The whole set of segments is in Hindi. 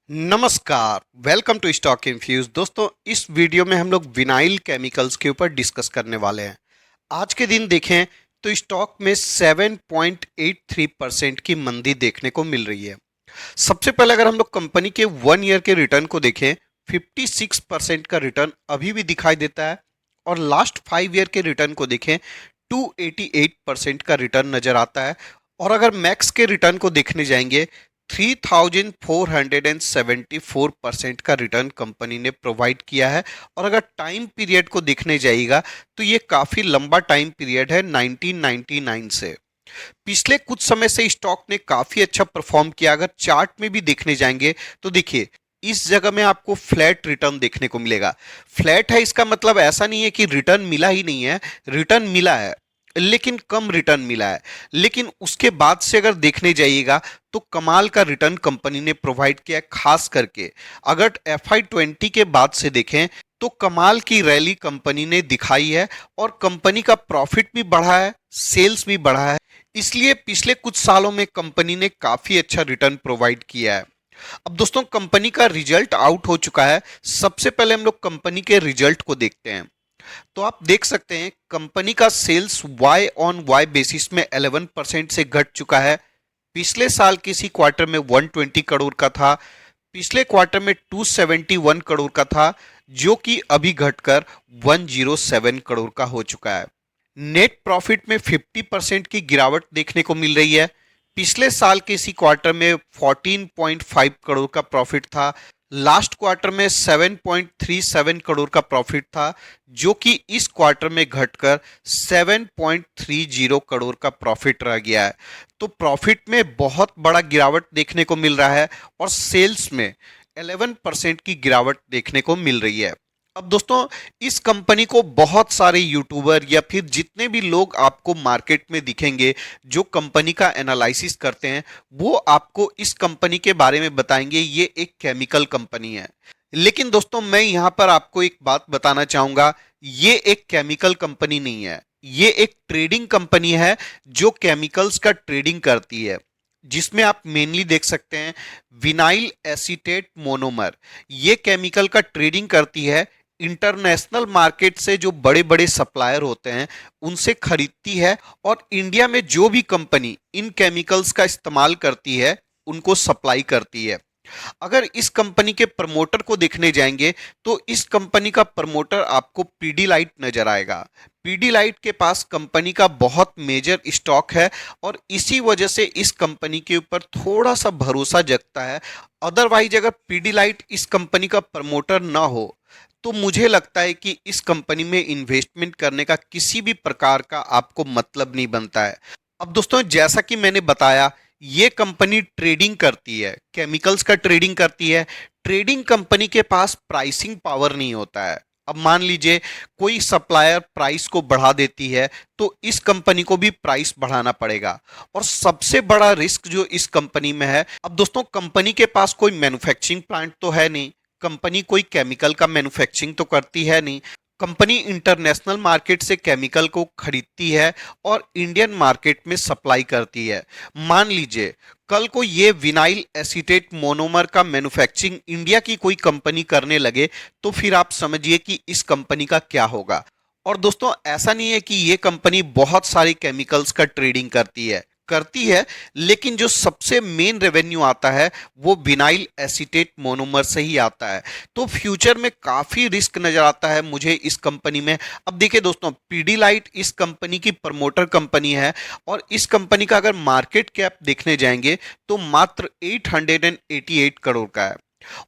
नमस्कार, वेलकम टू स्टॉक इन्फ्यूज। दोस्तों, इस वीडियो में हम लोग विनाइल केमिकल्स के ऊपर डिस्कस करने वाले हैं। आज के दिन देखें तो स्टॉक में 7.83% की मंदी देखने को मिल रही है। सबसे पहले अगर हम लोग कंपनी के 1 ईयर के रिटर्न को देखें, 56% का रिटर्न अभी भी दिखाई देता है। और लास्ट 5 ईयर के रिटर्न को देखें, 288% का रिटर्न नजर आता है। और अगर मैक्स के रिटर्न को देखने जाएंगे, 3474% का रिटर्न कंपनी ने प्रोवाइड किया है। और अगर टाइम पीरियड को देखने जाइएगा तो ये काफी लंबा टाइम पीरियड है 1999 से। पिछले कुछ समय से स्टॉक ने काफी अच्छा परफॉर्म किया। अगर चार्ट में भी देखने जाएंगे तो देखिए, इस जगह में आपको फ्लैट रिटर्न देखने को मिलेगा। फ्लैट है, इसका मतलब ऐसा नहीं है कि रिटर्न मिला ही नहीं है, रिटर्न मिला है लेकिन कम रिटर्न मिला है। लेकिन उसके बाद से अगर देखने जाइएगा तो कमाल का रिटर्न कंपनी ने प्रोवाइड किया है। खास करके अगर FY20 के बाद से देखें तो कमाल की रैली कंपनी ने दिखाई है। और कंपनी का प्रॉफिट भी बढ़ा है, सेल्स भी बढ़ा है। इसलिए पिछले कुछ सालों में कंपनी ने काफी अच्छा रिटर्न प्रोवाइड किया है। अब दोस्तों, कंपनी का रिजल्ट आउट हो चुका है। सबसे पहले हम लोग कंपनी के रिजल्ट को देखते हैं। तो आप देख सकते हैं कंपनी का sales Y on Y basis में 11% से घट चुका है। पिछले साल किसी क्वार्टर में 120 करोड़ का था, पिछले क्वार्टर में 271 करोड़ का था, जो कि अभी घटकर 107 करोड़ का हो चुका है। नेट प्रॉफिट में 50% की गिरावट देखने को मिल रही है। पिछले साल के इसी क्वार्टर में 14.5 करोड़ का प्रॉफिट था, लास्ट क्वार्टर में 7.37 करोड़ का प्रॉफिट था, जो कि इस क्वार्टर में घटकर 7.30 करोड़ का प्रॉफिट रह गया है। तो प्रॉफिट में बहुत बड़ा गिरावट देखने को मिल रहा है और सेल्स में 11% की गिरावट देखने को मिल रही है। अब दोस्तों, इस कंपनी को बहुत सारे यूट्यूबर या फिर जितने भी लोग आपको मार्केट में दिखेंगे जो कंपनी का एनालिसिस करते हैं, वो आपको इस कंपनी के बारे में बताएंगे ये एक केमिकल कंपनी है। लेकिन दोस्तों, मैं यहां पर आपको एक बात बताना चाहूंगा, ये एक केमिकल कंपनी नहीं है, ये एक ट्रेडिंग कंपनी है जो केमिकल्स का ट्रेडिंग करती है। जिसमें आप मेनली देख सकते हैं विनाइल एसीटेट मोनोमर, ये केमिकल का ट्रेडिंग करती है। इंटरनेशनल मार्केट से जो बड़े बड़े सप्लायर होते हैं उनसे खरीदती है, और इंडिया में जो भी कंपनी इन केमिकल्स का इस्तेमाल करती है उनको सप्लाई करती है। अगर इस कंपनी के प्रमोटर को देखने जाएंगे तो इस कंपनी का प्रमोटर आपको पीडीलाइट नजर आएगा। पीडीलाइट के पास कंपनी का बहुत मेजर स्टॉक है और इसी वजह से इस कंपनी के ऊपर थोड़ा सा भरोसा जगता है। अदरवाइज अगर पीडीलाइट इस कंपनी का प्रमोटर ना हो तो मुझे लगता है कि इस कंपनी में इन्वेस्टमेंट करने का किसी भी प्रकार का आपको मतलब नहीं बनता है। अब दोस्तों, जैसा कि मैंने बताया, ये कंपनी ट्रेडिंग करती है, केमिकल्स का ट्रेडिंग करती है। ट्रेडिंग कंपनी के पास प्राइसिंग पावर नहीं होता है। अब मान लीजिए कोई सप्लायर प्राइस को बढ़ा देती है तो इस कंपनी को भी प्राइस बढ़ाना पड़ेगा। और सबसे बड़ा रिस्क जो इस कंपनी में है, अब दोस्तों कंपनी के पास कोई मैन्युफैक्चरिंग प्लांट तो है नहीं, कंपनी कोई केमिकल का मैन्युफैक्चरिंग तो करती है नहीं। कंपनी इंटरनेशनल मार्केट से केमिकल को खरीदती है और इंडियन मार्केट में सप्लाई करती है। मान लीजिए कल को ये विनाइल एसीटेट मोनोमर का मैन्युफैक्चरिंग इंडिया की कोई कंपनी करने लगे तो फिर आप समझिए कि इस कंपनी का क्या होगा। और दोस्तों, ऐसा नहीं है कि ये कंपनी बहुत सारी केमिकल्स का ट्रेडिंग करती है, लेकिन जो सबसे मेन रेवेन्यू आता है वो विनाइल एसीटेट मोनोमर से ही आता है। तो फ्यूचर में काफी रिस्क नजर आता है मुझे इस कंपनी में। अब देखिए दोस्तों, पीडीलाइट इस कंपनी की प्रमोटर कंपनी है और इस कंपनी का अगर मार्केट कैप देखने जाएंगे तो मात्र 888 करोड़ का है।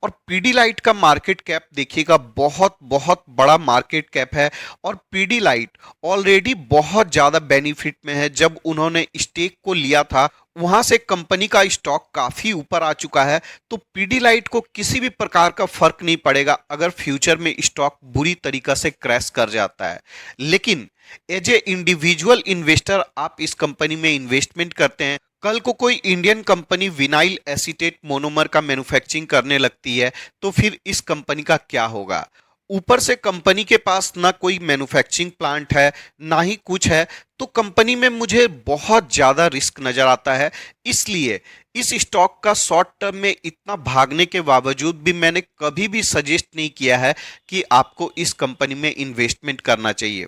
और पीडीलाइट का मार्केट कैप देखिएगा, बहुत बहुत बड़ा मार्केट कैप है। और पीडीलाइट ऑलरेडी बहुत ज्यादा बेनिफिट में है। जब उन्होंने स्टेक को लिया था वहां से कंपनी का स्टॉक काफी ऊपर आ चुका है। तो पीडीलाइट को किसी भी प्रकार का फर्क नहीं पड़ेगा अगर फ्यूचर में स्टॉक बुरी तरीका से क्रैश कर जाता है। लेकिन एज ए इंडिविजुअल इन्वेस्टर आप इस कंपनी में इन्वेस्टमेंट करते हैं, कल को कोई Indian company vinyl acetate monomer का मैन्युफैक्चरिंग करने लगती है तो फिर इस कंपनी का क्या होगा। ऊपर से कंपनी के पास ना कोई मैन्युफैक्चरिंग प्लांट है, ना ही कुछ है। तो कंपनी में मुझे बहुत ज्यादा रिस्क नजर आता है। इसलिए इस स्टॉक का शॉर्ट टर्म में इतना भागने के बावजूद भी मैंने कभी भी सजेस्ट नहीं किया है कि आपको इस कंपनी में इन्वेस्टमेंट करना चाहिए।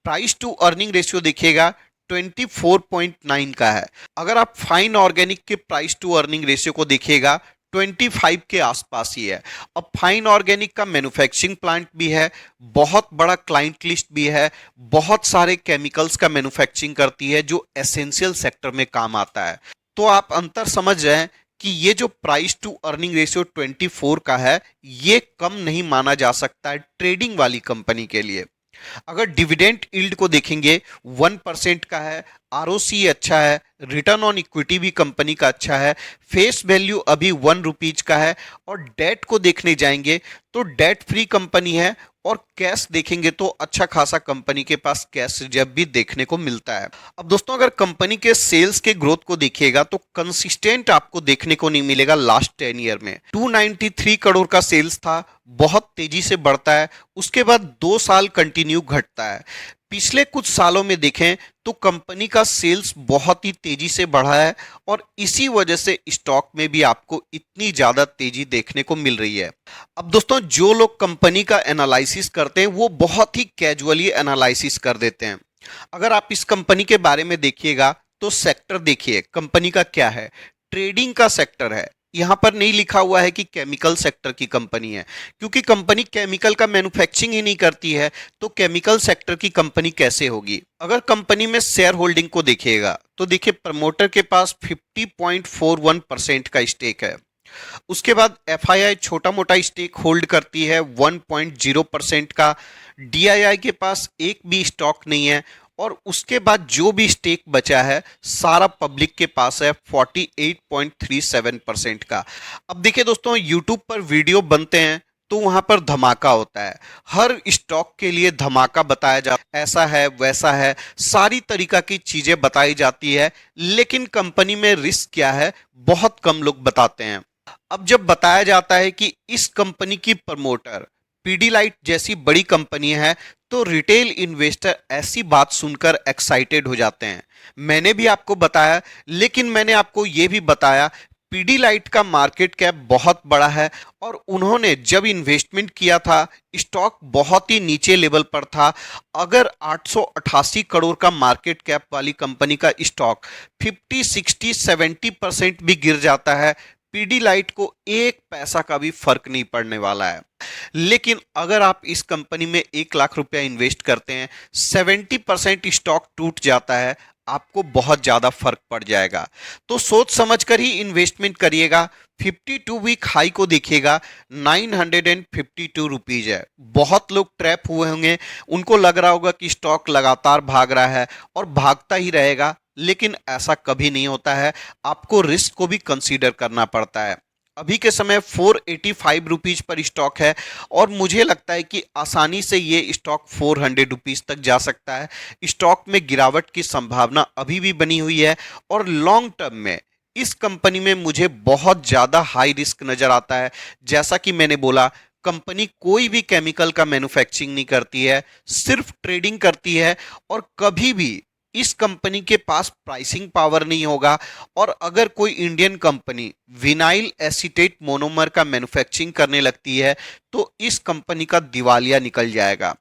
प्राइस टू अर्निंग रेशियो देखिएगा 24.9 का है। अगर आप फाइन ऑर्गेनिक के प्राइस टू अर्निंग रेशियो को देखिएगा 25 के आसपास ही है। अब फाइन ऑर्गेनिक का मैन्युफैक्चरिंग प्लांट भी है, बहुत बड़ा क्लाइंट लिस्ट भी है, बहुत सारे केमिकल्स का मैन्युफैक्चरिंग करती है जो एसेंशियल सेक्टर में काम आता है। तो आप अंतर समझ रहे हैं कि ये जो प्राइस टू अर्निंग रेशियो 24 का है, ये कम नहीं माना जा सकता है ट्रेडिंग वाली कंपनी के लिए। अगर डिविडेंड यील्ड को देखेंगे 1% का है, आरओसी अच्छा है, रिटर्न ऑन इक्विटी भी कंपनी का अच्छा है, फेस वैल्यू अभी 1 रुपीज का है, और डेट को देखने जाएंगे तो डेट फ्री कंपनी है, और कैश देखेंगे तो अच्छा खासा कंपनी के पास कैश रिजर्व भी देखने को मिलता है। अब दोस्तों अगर कंपनी के सेल्स के ग्रोथ को देखिएगा तो कंसिस्टेंट आपको देखने को नहीं मिलेगा। लास्ट 10 ईयर में 293 करोड़ का सेल्स था, बहुत तेजी से बढ़ता है, उसके बाद 2 साल कंटिन्यू घटता है। पिछले कुछ सालों में देखें तो कंपनी का सेल्स बहुत ही तेजी से बढ़ा है, और इसी वजह से स्टॉक में भी आपको इतनी ज्यादा तेजी देखने को मिल रही है। अब दोस्तों जो लोग कंपनी का एनालिसिस करते हैं वो बहुत ही कैजुअली एनालिसिस कर देते हैं। अगर आप इस कंपनी के बारे में देखिएगा तो सेक्टर देखिए कंपनी का क्या है, ट्रेडिंग का सेक्टर है। यहां पर नहीं लिखा हुआ है कि केमिकल सेक्टर की कंपनी है, क्योंकि कंपनी केमिकल का मैन्युफैक्चरिंग ही नहीं करती है तो केमिकल सेक्टर की कंपनी कैसे होगी। अगर कंपनी में शेयर होल्डिंग को देखिएगा तो देखिए प्रमोटर के पास 50.41% का स्टेक है। उसके बाद एफआईआई छोटा मोटा स्टेक होल्ड करती है 1.0% का, डीआईआई के पास एक भी स्टॉक नहीं है, और उसके बाद जो भी स्टेक बचा है सारा पब्लिक के पास है 48.37% का। अब देखिए दोस्तों यूट्यूब पर वीडियो बनते हैं तो वहां पर धमाका होता है, हर स्टॉक के लिए धमाका बताया जाता है, ऐसा है वैसा है, सारी तरीका की चीजें बताई जाती है, लेकिन कंपनी में रिस्क क्या है बहुत कम लोग बताते हैं। अब जब बताया जाता है कि इस कंपनी की प्रमोटर पीडीलाइट जैसी बड़ी कंपनी है तो रिटेल इन्वेस्टर ऐसी बात सुनकर एक्साइटेड हो जाते हैं। मैंने भी आपको बताया, लेकिन मैंने आपको यह भी बताया पीडीलाइट का मार्केट कैप बहुत बड़ा है, और उन्होंने जब इन्वेस्टमेंट किया था स्टॉक बहुत ही नीचे लेवल पर था। अगर 888 करोड़ का मार्केट कैप वाली कंपनी का स्टॉक 50, 60, 70% भी गिर जाता है, पीडीलाइट को एक पैसा का भी फर्क नहीं पड़ने वाला है। लेकिन अगर आप इस कंपनी में 1 लाख रुपया इन्वेस्ट करते हैं, 70% स्टॉक टूट जाता है, आपको बहुत ज्यादा फर्क पड़ जाएगा। तो सोच समझकर ही इन्वेस्टमेंट करिएगा। 52 वीक हाई को देखिएगा 952 रुपीज है। बहुत लोग ट्रैप हुए होंगे, उनको लग रहा होगा कि स्टॉक लगातार भाग रहा है और भागता ही रहेगा, लेकिन ऐसा कभी नहीं होता है। आपको रिस्क को भी कंसीडर करना पड़ता है। अभी के समय 485 रुपीज पर स्टॉक है, और मुझे लगता है कि आसानी से ये स्टॉक 400 रुपीज तक जा सकता है। स्टॉक में गिरावट की संभावना अभी भी बनी हुई है, और लॉन्ग टर्म में इस कंपनी में मुझे बहुत ज़्यादा हाई रिस्क नज़र आता है। जैसा कि मैंने बोला, कंपनी कोई भी केमिकल का मैन्युफैक्चरिंग नहीं करती है, सिर्फ ट्रेडिंग करती है, और कभी भी इस कंपनी के पास प्राइसिंग पावर नहीं होगा। और अगर कोई Indian company vinyl acetate monomer का मैन्युफैक्चरिंग करने लगती है तो इस कंपनी का दिवालिया निकल जाएगा।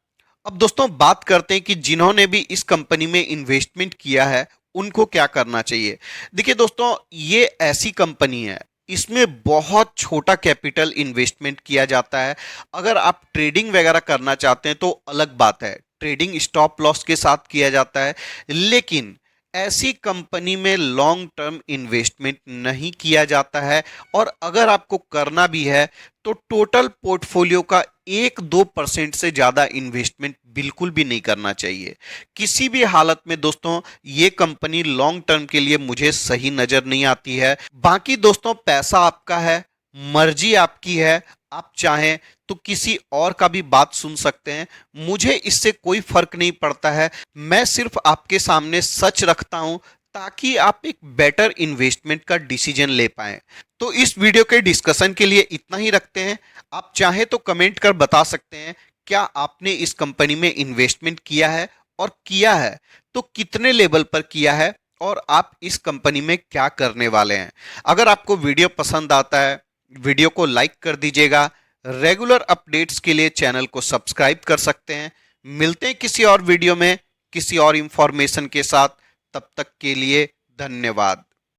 अब दोस्तों बात करते हैं कि जिन्होंने भी इस कंपनी में इन्वेस्टमेंट किया है उनको क्या करना चाहिए। देखिए दोस्तों, ये ऐसी कंपनी है, इसमें बहुत छोटा कैपिटल इन्वेस्टमेंट किया जाता है। अगर आप ट्रेडिंग वगैरह करना चाहते हैं तो अलग बात है, ट्रेडिंग स्टॉप लॉस के साथ किया जाता है, लेकिन ऐसी कंपनी में लॉन्ग टर्म इन्वेस्टमेंट नहीं किया जाता है। और अगर आपको करना भी है तो टोटल पोर्टफोलियो का 1-2% से ज़्यादा इन्वेस्टमेंट बिल्कुल भी नहीं करना चाहिए किसी भी हालत में। दोस्तों ये कंपनी लॉन्ग टर्म के लिए मुझे सही नज़र नहीं आती है। बाकी दोस्तों पैसा आपका है, मर्जी आपकी है, आप चाहें तो किसी और का भी बात सुन सकते हैं, मुझे इससे कोई फर्क नहीं पड़ता है। मैं सिर्फ आपके सामने सच रखता हूं ताकि आप एक बेटर इन्वेस्टमेंट का डिसीजन ले पाएं। तो इस वीडियो के डिस्कशन के लिए इतना ही रखते हैं। आप चाहें तो कमेंट कर बता सकते हैं क्या आपने इस कंपनी में इन्वेस्टमेंट किया है, और किया है तो कितने लेवल पर किया है, और आप इस कंपनी में क्या करने वाले हैं। अगर आपको वीडियो पसंद आता है, वीडियो को लाइक कर दीजिएगा। रेगुलर अपडेट्स के लिए चैनल को सब्सक्राइब कर सकते हैं। मिलते हैं किसी और वीडियो में किसी और इंफॉर्मेशन के साथ। तब तक के लिए धन्यवाद।